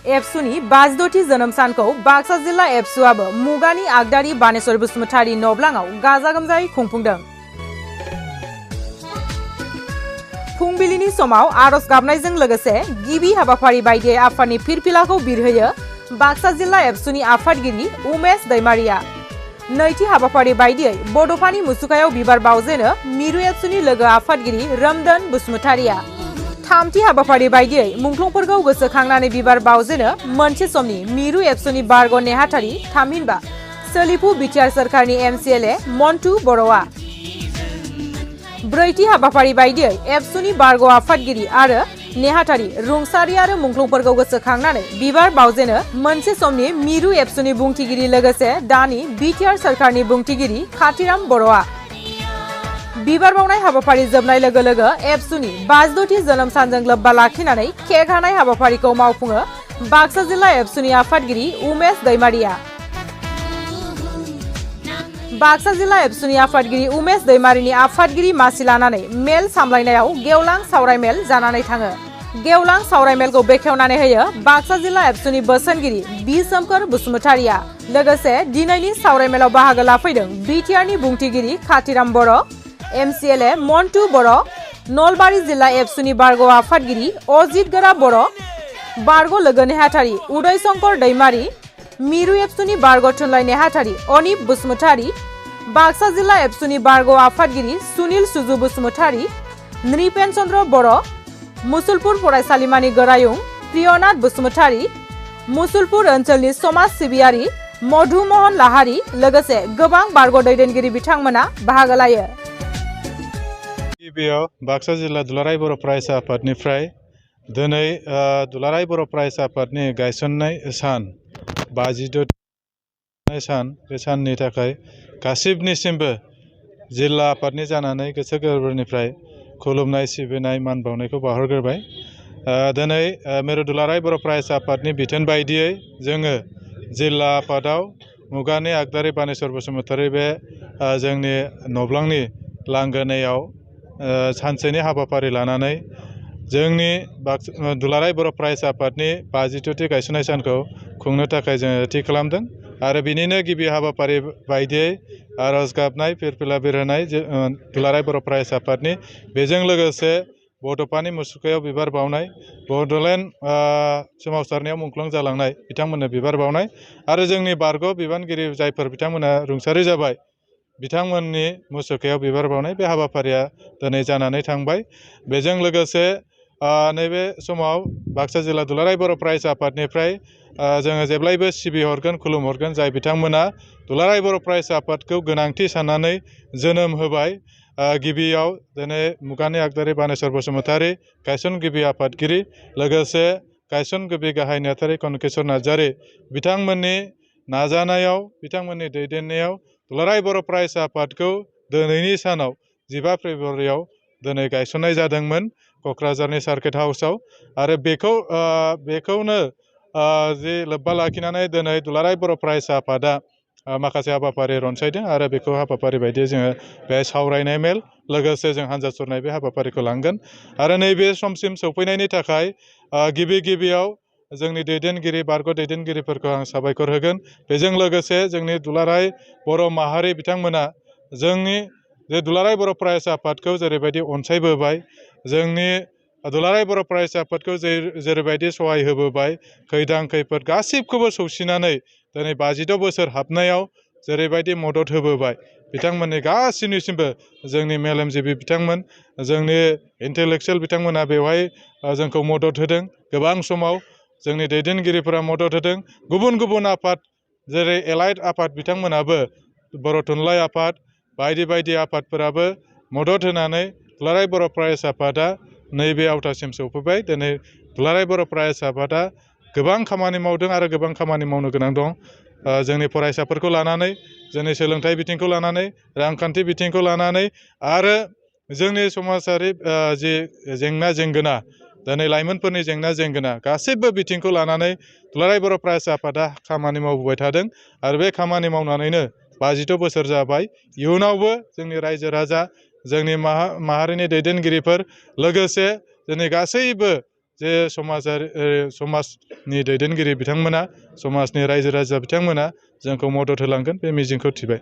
एबसुनि 52थि जोनोम सानखौ बाक्सा जिल्ला एबसुआबो मुगानि आगदारि बानेश्वर बसुमतारी नब्लाङाव गाजा गोमजायै खुंफुंदों। फुंबिलिनि समाव आरज गाबनायजों लोगोसे गिबि हाबाफारि बायदियै आफादनि फिरफिलाखौ बिरहोयो बाक्सा जिल्ला एबसुनि आफादगिरि उमेश दैमारिया। नैथि हाबाफारि बायदियै बड'फानि मुसुखायाव बिबार बावजेनो मिरु एबसुनि लोगो आफादगिरि रोमदोन बसुमतारिया। थामथि हाबाफारि बायदियै मुंख्लंफोरखौ गोसोखांनानै बिबार बावजेनो मोनसे समनि मिरु एबसुनि बारग' नेहाथारि थामहिनबा सोलिफु बिटिआर सोरखारनि MCLA मन्टु बर'आ। ब्रैथि हाबाफारि बायदियै एबसुनि बारग' आफादगिरि आरो नेहाथारि रुंसारि आरो मुंख्लंफोरखौ गोसोखांनानै बिबार बावजेनो मोनसे समनि मिरु एबसुनि बुंथिगिरि लोगोसे दानि बिटिआर सोरखारनि बुंथिगिरि खाथिराम बर'आ। बिबार बावनाय हाबाफारि जोबनाय लोगो लोगो एबसुनि 52थि जोनोम सानजों लोब्बा लाखिनानै केक हानाय हाबाफारिखौ मावफुङो बाक्सा जिल्ला एबसुनि आफादगिरि उमेश दैमारिया। बाक्सा जिल्ला एबसुनि आफादगिरि उमेश दैमारिनि आफादगिरि मासि लानानै मेल सामलायनायाव गेवलां सावरायमेल जानानै थाङो। गेवलां सावरायमेलखौ बेखेवनानै होयो बाक्सा जिल्ला एबसुनि बोसोनगिरि बि सोमखोर बसुमतारिया। लोगोसे दिनैनि सावरायमेलाव बाहागो लाफैदों बिटिआरनि बुंथिगिरि खाथिराम बर', MCLA मन्टु बर', नलबारि जिल्ला एबसुनि बारग' आफादगिरि अजित गोरा बर', बारग' लोगो नेहाथारि उदय शंकर दैमारि, मिरु एबसुनि बारग' थुनलाइ नेहाथारि अनिप बसुमतारी, बाक्सा जिल्ला एबसुनि बारग' आफादगिरि सुनिल सुजु बसुमतारी, नृपेन चन्द्र बर', मुसलपुर फरायसालिमानि गोरायुं प्रियनाथ बसुमतारी, मुसलपुर ओनसोलनि समाज सिबियारि मधु महन लाहारी लोगोसे गोबां बारग' दैदेनगिरि बिथांमोना बाहागो लायो। गिबियाव बाक्सा जिल्ला दुलाराय बर' फरायसा आफादनिफ्राय दिनै दुलाराय बर' फरायसा आफादनि गायसननाय सान 52 सान बे साननि थाखाय गासिबनिसिमबो जिल्ला आफादनि जानानै गोसो गोरबोनिफ्राय खुलुमनाय सिबिनाय मान बावनायखौ बावहरग्रोबाय। दिनै मिरु दुलाराय बर' फरायसा आफादनि बिथोन बायदियै जोङो जिल्ला आफादाव मुगानि आगदारि बानेश्वर बसुमतारी बे जोंनि नब्लांनि लांगोनायाव सानसेनि हाबाफारि लानानै जोंनि दुलाराय बर' फरायसा आफादनि 52थि गायसननाय सानखौ खुंनो थाखाय जोङो थि खालामदों आरो बिनिनो गिबि हाबाफारि बायदियै आरज गाबनाय फिरफिला बिरहोनाय दुलाराय बर' फरायसा आफादनि, बेजों लोगोसे बड'फानि मुसुखायाव बिबार बावनाय, बड'लेण्ड सोमावसारनायाव मुंख्लं जालांनाय बिथांमोननो बिबार बावनाय आरो जोंनि बारग' बिबानगिरि जायफोर बिथांमोना रुंसारि जाबाय बिथांमोननि मुसुखायाव बिबार बावनाय बे हाबाफारिया दिनै जानानै थांबाय। बेजों लोगोसे नैबे समाव बाक्सा जिल्ला दुलाराय बर' फरायसा आफादनिफ्राय जोङो जेब्लायबो सिबिहरगोन खुलुमहरगोन जाय बिथांमोना दुलाराय बर' फरायसा आफादखौ गोनांथि साननानै जोनोम होबाय। गिबियाव दिनै मुगानि आगदारि बानेश्वर बसुमतारी गायसनगिरि आफादगिरि लोगोसे गायसनगिरि गाहाय नेहाथारि कनकेश्वर नार्जारी बिथांमोननि नाजानायाव बिथांमोननि दैदेननायाव दुलाराय बर' फरायसा आफादखौ दिनैनि सानाव 15 फेब्रुवारियाव दिनै गायसननाय जादोंमोन क'क्राझारनि सार्किट हाउसआव आरो बेखौनो जि लोब्बा लाखिनानै दिनै दुलाराय बर' फरायसा आफादा माखासे हाबाफारि रनसायदों आरो बेखौ हाबाफारि बायदियै जोङो बे सावरायनाय मेल लोगोसे जों हान्जा सुरनाय बे हाबाफारिखौ लांगोन आरो नैबे समसिम सौफैनायनि थाखाय गिबियाव जोंनि दैदेनगिरि बारग' दैदेनगिरिफोरखौ आं साबायखर होगोन। बेजों लोगोसे जोंनि दुलाराय बर' माहारि बिथांमोना जोंनि जे दुलाराय बर' फरायसा आफादखौ जेरैबायदि अनसायबोबाय, जोंनि दुलाराय बर' फरायसा आफादखौ जेरैबायदि सहाय होबोबाय, खैदां खैफोद गासिबखौबो सौसिनानै दिनै 52 बोसोर हाबनायाव जेरैबायदि मदद होबोबाय बिथांमोननि गासिनिसिमबो जोंनि मेलेमजिबि बिथांमोन, जोंनि इन्टेलेक्सुयेल बिथांमोना बेवहाय जोंखौ मदद होदों। गोबां समाव जोंनि दैदेनगिरिफोरा मदद होदों। गुबुन गुबुन आफाद जेरै एलाइड आफाद बिथांमोनाबो बर' थुनलाइ आफाद बायदि आफादफोराबो मदद होनानै दुलाराय बर' फरायसा आफादा नैबे आवथासिम सौफैबाय। दिनै दुलाराय बर' फरायसा आफादा गोबां खामानि मावदों आरो गोबां खामानि मावनो गोनां दं। जोंनि फरायसाफोरखौ लानानै, जोंनि सोलोंथाइ बिथिंखौ लानानै, रांखान्थि बिथिंखौ लानानै आरो जोंनि समाजारि जि जेंना जेंगोना, दिनै लाइमोनफोरनि जेंना जेंगोना गासैबो बिथिंखौ लानानै दुलाराय बर' फरायसा आफादा खामानि मावबोबाय थादों आरो बे खामानि मावनानैनो 52 बोसोर जाबाय। इयुनावबो जोंनि रायजो राजा, जोंनि माहारिनि दैदेनगिरिफोर लोगोसे जोंनि गासैबो जे समाजनि दैदेनगिरि बिथांमोना समाजनि रायजो राजा बिथांमोना जोंखौ मदद होलांगोन बे मिजिंखौ थिबाय।